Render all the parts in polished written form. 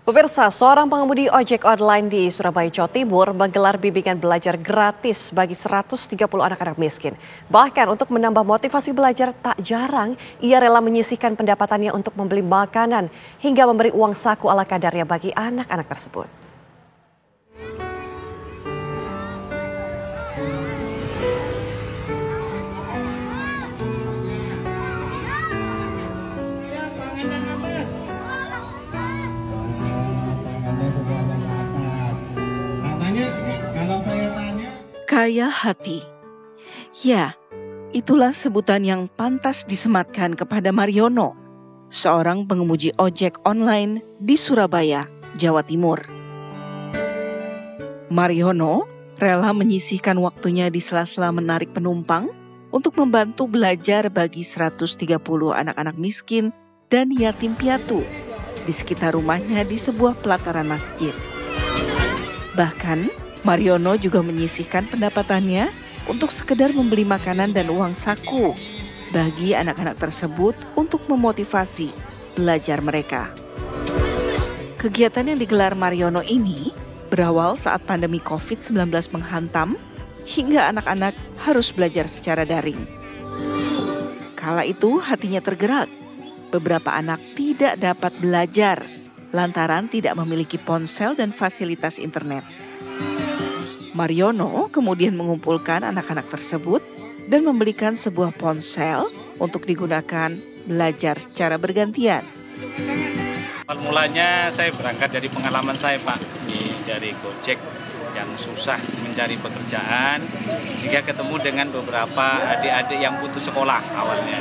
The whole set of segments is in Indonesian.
Pemirsa, seorang pengemudi ojek online di Surabaya, Jawa Timur menggelar bimbingan belajar gratis bagi 130 anak-anak miskin. Bahkan untuk menambah motivasi belajar tak jarang, ia rela menyisihkan pendapatannya untuk membeli makanan hingga memberi uang saku ala kadarnya bagi anak-anak tersebut. Kaya hati. Ya, itulah sebutan yang pantas disematkan kepada Mariono, seorang pengemudi ojek online di Surabaya, Jawa Timur. Mariono rela menyisihkan waktunya di sela-sela menarik penumpang untuk membantu belajar bagi 130 anak-anak miskin dan yatim piatu di sekitar rumahnya di sebuah pelataran masjid. Bahkan, Mariono juga menyisihkan pendapatannya untuk sekedar membeli makanan dan uang saku bagi anak-anak tersebut untuk memotivasi belajar mereka. Kegiatan yang digelar Mariono ini berawal saat pandemi COVID-19 menghantam hingga anak-anak harus belajar secara daring. Kala itu hatinya tergerak. Beberapa anak tidak dapat belajar lantaran tidak memiliki ponsel dan fasilitas internet. Mariono kemudian mengumpulkan anak-anak tersebut dan membelikan sebuah ponsel untuk digunakan belajar secara bergantian. Awal mulanya saya berangkat dari pengalaman saya, Pak, dari Gojek yang susah mencari pekerjaan, sehingga ketemu dengan beberapa adik-adik yang putus sekolah awalnya.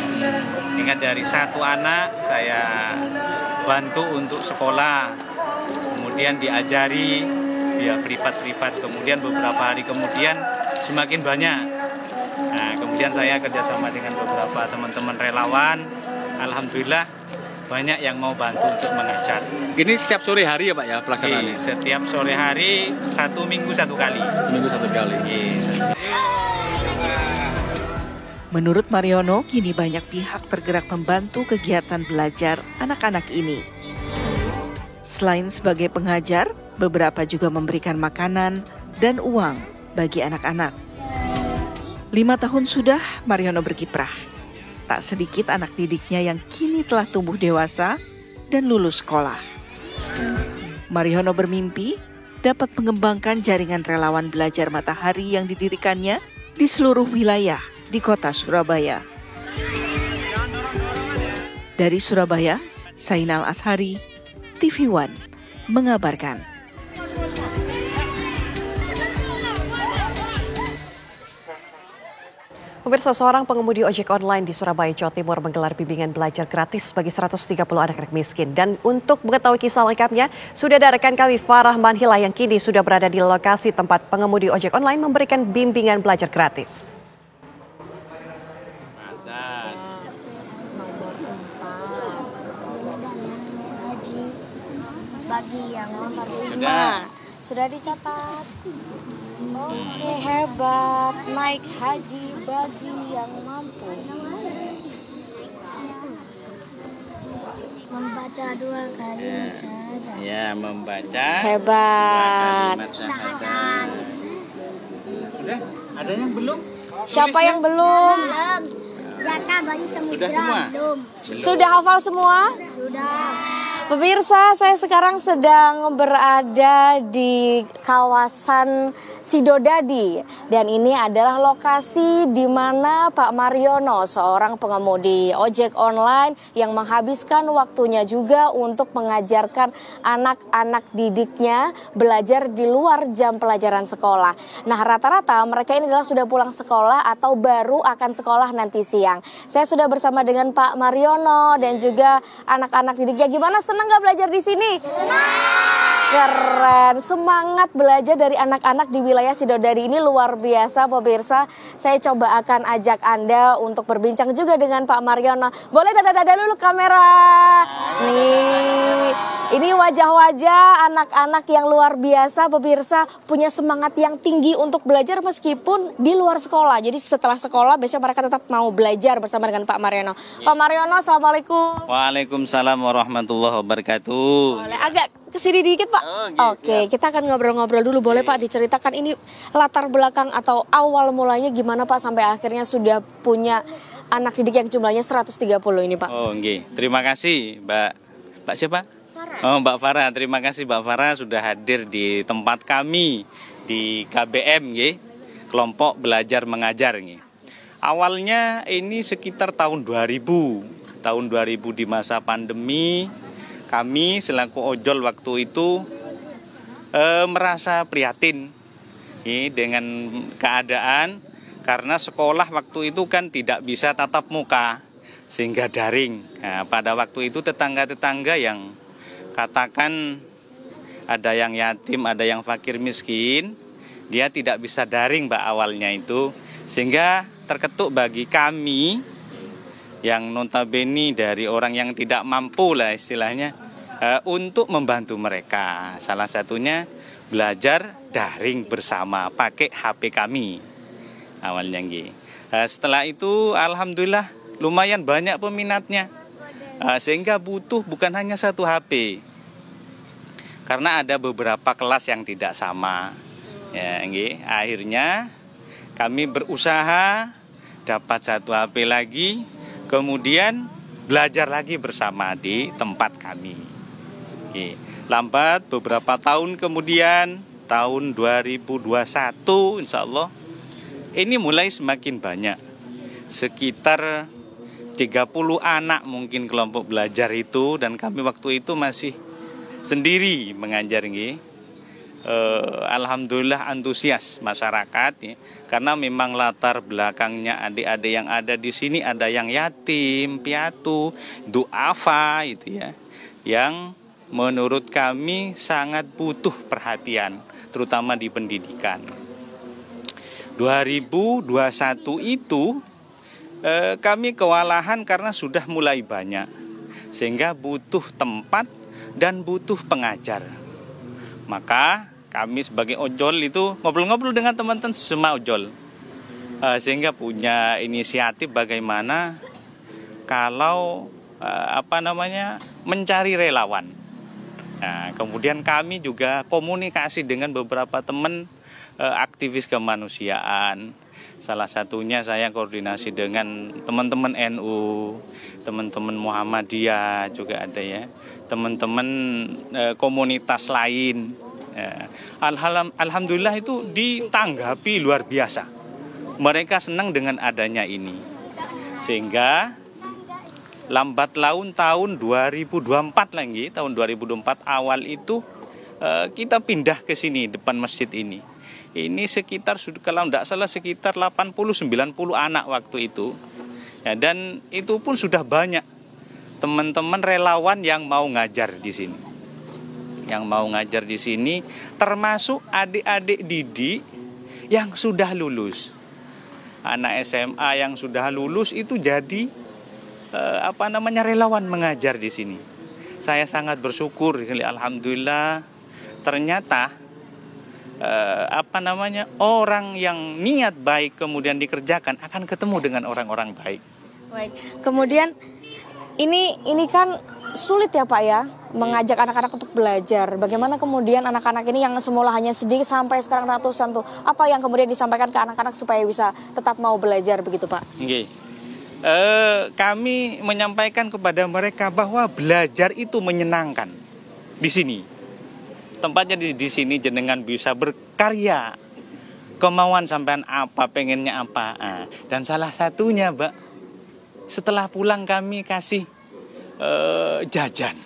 Hingga dari satu anak saya bantu untuk sekolah, kemudian diajari ya privat-privat, kemudian beberapa hari kemudian semakin banyak. Nah, kemudian saya kerjasama dengan beberapa teman-teman relawan, alhamdulillah banyak yang mau bantu untuk mengajar. Ini setiap sore hari ya Pak ya pelaksanaannya? Setiap sore hari, 1 minggu 1 kali. Minggu 1 kali. Menurut Mariono, kini banyak pihak tergerak membantu kegiatan belajar anak-anak ini. Selain sebagai pengajar, beberapa juga memberikan makanan dan uang bagi anak-anak. 5 tahun sudah Mariono berkiprah. Tak sedikit anak didiknya yang kini telah tumbuh dewasa dan lulus sekolah. Mariono bermimpi dapat mengembangkan jaringan relawan belajar matahari yang didirikannya di seluruh wilayah di kota Surabaya. Dari Surabaya, Sainal Ashari, TV One mengabarkan. Pemirsa, seorang pengemudi ojek online di Surabaya, Jawa Timur menggelar bimbingan belajar gratis bagi 130 anak-anak miskin. Dan untuk mengetahui kisah lengkapnya, sudah ada rekan kami Farah Manhila yang kini sudah berada di lokasi tempat pengemudi ojek online memberikan bimbingan belajar gratis. Bagi yang nomor 5 sudah dicatat. Oke, hebat. Naik haji bagi yang mampu. Membaca 2 kali syahadat. Ya, membaca. Hebat. 2 kalimat syahadat. Sudah? Ada yang belum? Siapa yang belum? Jaka bagi semua. Sudah semua? Belum. Sudah hafal semua? Sudah. Pemirsa, saya sekarang sedang berada di kawasan Sidodadi dan ini adalah lokasi di mana Pak Mariono, seorang pengemudi ojek online yang menghabiskan waktunya juga untuk mengajarkan anak-anak didiknya belajar di luar jam pelajaran sekolah. Nah, rata-rata mereka ini adalah sudah pulang sekolah atau baru akan sekolah nanti siang. Saya sudah bersama dengan Pak Mariono dan juga anak-anak didiknya. Gimana, senang nggak belajar di sini? Keren, semangat belajar dari anak-anak di wilayah Sidodadi ini luar biasa, pemirsa. Saya coba akan ajak Anda untuk berbincang juga dengan Pak Mariono. Boleh dada-dada dulu kamera. Nih, ini wajah-wajah anak-anak yang luar biasa, pemirsa, punya semangat yang tinggi untuk belajar meskipun di luar sekolah. Jadi setelah sekolah besok mereka tetap mau belajar bersama dengan Pak Mariono. Pak Mariono, assalamualaikum. Waalaikumsalam warahmatullahi wabarakatuh. Boleh agak kesini dikit Pak? Oke, kita akan ngobrol-ngobrol dulu. Boleh Pak diceritakan ini latar belakang atau awal mulanya gimana Pak sampai akhirnya sudah punya anak didik yang jumlahnya 130 ini Pak? Oh, nggih. Terima kasih Mbak siapa? Farah. Oh, Mbak Farah. Terima kasih Mbak Farah sudah hadir di tempat kami di KBM nggih. Kelompok Belajar Mengajar nggih. Awalnya ini sekitar tahun 2000. Tahun 2000 di masa pandemi, kami selaku ojol waktu itu merasa prihatin dengan keadaan karena sekolah waktu itu kan tidak bisa tatap muka sehingga daring. Nah, pada waktu itu tetangga-tetangga yang katakan ada yang yatim, ada yang fakir miskin, dia tidak bisa daring Mbak awalnya itu, sehingga terketuk bagi kami yang notabene dari orang yang tidak mampu lah istilahnya untuk membantu mereka. Salah satunya belajar daring bersama pakai HP kami awalnya nggih. Setelah itu alhamdulillah lumayan banyak peminatnya, sehingga butuh bukan hanya satu HP karena ada beberapa kelas yang tidak sama ya nggih. Akhirnya kami berusaha dapat satu HP lagi, kemudian belajar lagi bersama di tempat kami. Oke. Lambat beberapa tahun kemudian, tahun 2021 insya Allah, ini mulai semakin banyak. Sekitar 30 anak mungkin kelompok belajar itu, dan kami waktu itu masih sendiri mengajar nggih. Alhamdulillah antusias masyarakat ya, karena memang latar belakangnya adik-adik yang ada di sini ada yang yatim, piatu, duafa itu ya, yang menurut kami sangat butuh perhatian terutama di pendidikan. 2021 itu kami kewalahan karena sudah mulai banyak sehingga butuh tempat dan butuh pengajar. Maka kami sebagai ojol itu ngobrol-ngobrol dengan teman-teman sesama ojol, sehingga punya inisiatif bagaimana kalau mencari relawan. Nah, kemudian kami juga komunikasi dengan beberapa teman aktivis kemanusiaan. Salah satunya saya koordinasi dengan teman-teman NU, teman-teman Muhammadiyah juga ada ya, teman-teman komunitas lain. Alhamdulillah itu ditanggapi luar biasa. Mereka senang dengan adanya ini. Sehingga lambat laun tahun 2024 lagi, tahun 2024 awal itu kita pindah ke sini depan masjid ini. Ini sekitar kalau tidak salah sekitar 80-90 anak waktu itu. Ya, dan itu pun sudah banyak teman-teman relawan yang mau ngajar di sini. Yang mau ngajar di sini termasuk adik-adik didik yang sudah lulus. Anak SMA yang sudah lulus itu jadi relawan mengajar di sini. Saya sangat bersyukur, alhamdulillah. Ternyata orang yang niat baik kemudian dikerjakan akan ketemu dengan orang-orang baik. Baik. Kemudian ini kan sulit ya Pak ya mengajak anak-anak untuk belajar. Bagaimana kemudian anak-anak ini yang semula hanya sedikit sampai sekarang ratusan tuh, apa yang kemudian disampaikan ke anak-anak supaya bisa tetap mau belajar begitu Pak? Nggih. Kami menyampaikan kepada mereka bahwa belajar itu menyenangkan di sini. Tempatnya di sini jenengan bisa berkarya, kemauan sampean apa, pengennya apa. Dan salah satunya Mbak, setelah pulang kami kasih jajan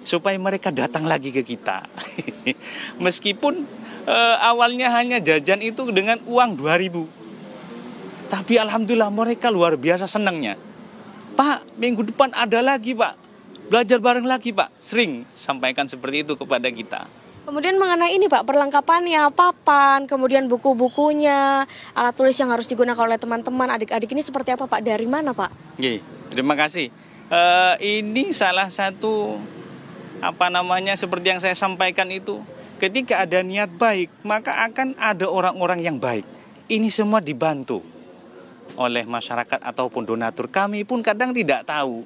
supaya mereka datang lagi ke kita. Meskipun awalnya hanya jajan itu dengan uang 2.000, tapi alhamdulillah mereka luar biasa senangnya. Pak, minggu depan ada lagi Pak, belajar bareng lagi Pak. Sering sampaikan seperti itu kepada kita. Kemudian mengenai ini Pak, perlengkapannya, papan, kemudian buku-bukunya, alat tulis yang harus digunakan oleh teman-teman, adik-adik ini seperti apa Pak? Dari mana Pak? Oke, terima kasih. Ini salah satu seperti yang saya sampaikan itu, ketika ada niat baik maka akan ada orang-orang yang baik. Ini semua dibantu oleh masyarakat ataupun donatur. Kami pun kadang tidak tahu,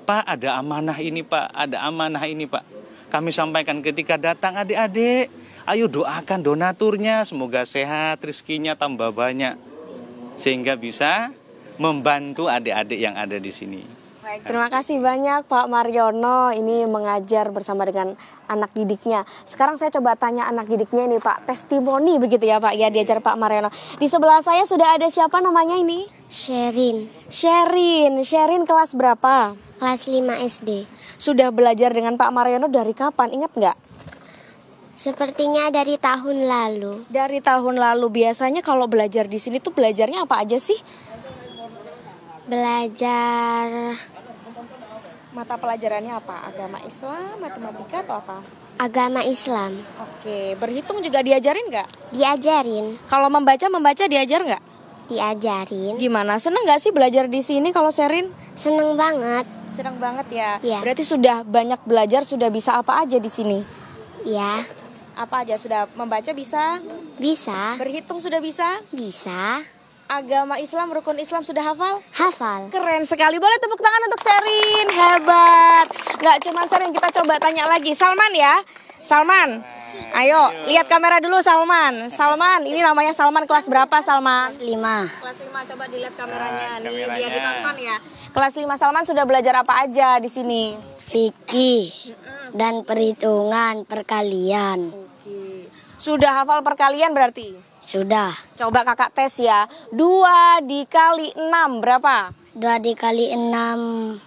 Pak ada amanah ini Pak, ada amanah ini Pak. kami sampaikan ketika datang adik-adik, ayo doakan donaturnya, semoga sehat, rezekinya tambah banyak. Sehingga bisa membantu adik-adik yang ada di sini. Baik, terima kasih banyak Pak Mariono ini mengajar bersama dengan anak didiknya. Sekarang saya coba tanya anak didiknya ini Pak, testimoni begitu ya Pak, ya diajar Pak Mariono. Di sebelah saya sudah ada siapa namanya ini? Sherin, Sherin kelas berapa? kelas 5 SD. Sudah belajar dengan Pak Mariono dari kapan, ingat nggak? Sepertinya dari tahun lalu. Dari tahun lalu. Biasanya kalau belajar di sini tuh belajarnya apa aja sih? Belajar Mata pelajarannya apa? Agama Islam, matematika atau apa? agama Islam. Oke, berhitung juga diajarin nggak? Diajarin, Kalau membaca diajar nggak? diajarin. Gimana? Seneng nggak sih belajar di sini kalau Sherin? Seneng banget. Seneng banget ya. Iya. Berarti sudah banyak belajar, sudah bisa apa aja di sini? Ya, Apa aja? Sudah membaca bisa? bisa, Berhitung sudah bisa? bisa. Agama Islam, rukun Islam sudah hafal? Hafal. Keren sekali. Boleh tepuk tangan untuk Sherin. Hebat. Nggak cuma Sherin, kita coba tanya lagi. Salman ya. Salman. Ayo, lihat kamera dulu Salman. Salman, ini namanya Salman kelas berapa Salman? 5. Kelas 5, coba dilihat kameranya. Nih, kameranya. dia ditonton ya. Kelas 5 Salman sudah belajar apa aja di sini? Fikih dan perhitungan perkalian. Sudah hafal perkalian berarti? Sudah. Coba kakak tes ya. 2 dikali 6 berapa? 2 dikali 6.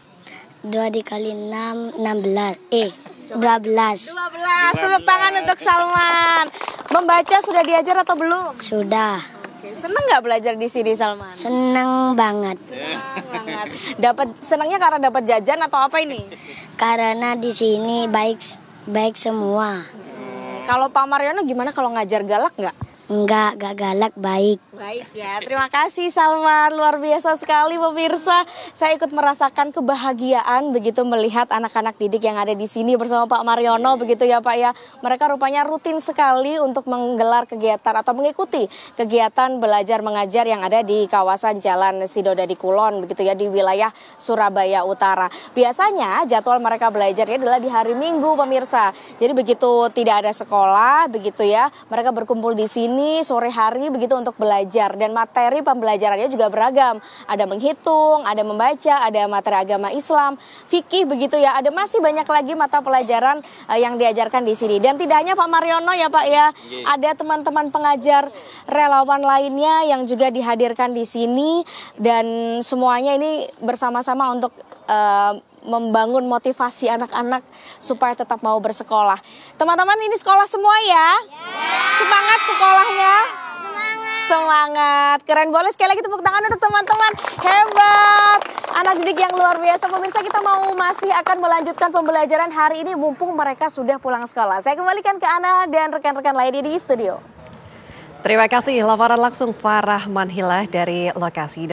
2 dikali 6, 16. 12. 12. Tepuk tangan untuk Salman. Membaca sudah diajar atau belum? Sudah. Oke, seneng nggak belajar di sini Salman? Seneng banget. Senang banget. Senangnya karena dapat jajan atau apa ini? Karena di sini baik semua. Kalau Pak Mariono gimana kalau ngajar galak nggak? Enggak galak, baik. Baik ya, terima kasih Salman, luar biasa sekali pemirsa. Saya ikut merasakan kebahagiaan begitu melihat anak-anak didik yang ada di sini bersama Pak Mariono begitu ya Pak ya. Mereka rupanya rutin sekali untuk menggelar kegiatan atau mengikuti kegiatan belajar mengajar yang ada di kawasan Jalan Sidodadi Kulon begitu ya di wilayah Surabaya Utara. Biasanya jadwal mereka belajarnya adalah di hari Minggu pemirsa. Jadi begitu tidak ada sekolah begitu ya, mereka berkumpul di sini sore hari begitu untuk belajar dan materi pembelajarannya juga beragam. Ada menghitung, ada membaca, ada materi agama Islam, fikih begitu ya. Ada masih banyak lagi mata pelajaran yang diajarkan di sini. Dan tidak hanya Pak Mariono ya Pak ya, ada teman-teman pengajar relawan lainnya yang juga dihadirkan di sini dan semuanya ini bersama-sama untuk membangun motivasi anak-anak supaya tetap mau bersekolah. Teman-teman ini sekolah semua ya? Semangat sekolahnya? Semangat. Keren, boleh sekali lagi tepuk tangan untuk teman-teman. Hebat. Anak didik yang luar biasa. Pemirsa, kita masih akan melanjutkan pembelajaran hari ini mumpung mereka sudah pulang sekolah. Saya kembalikan ke Ana dan rekan-rekan lainnya di studio. Terima kasih laporan langsung Farah Manhilah dari lokasi.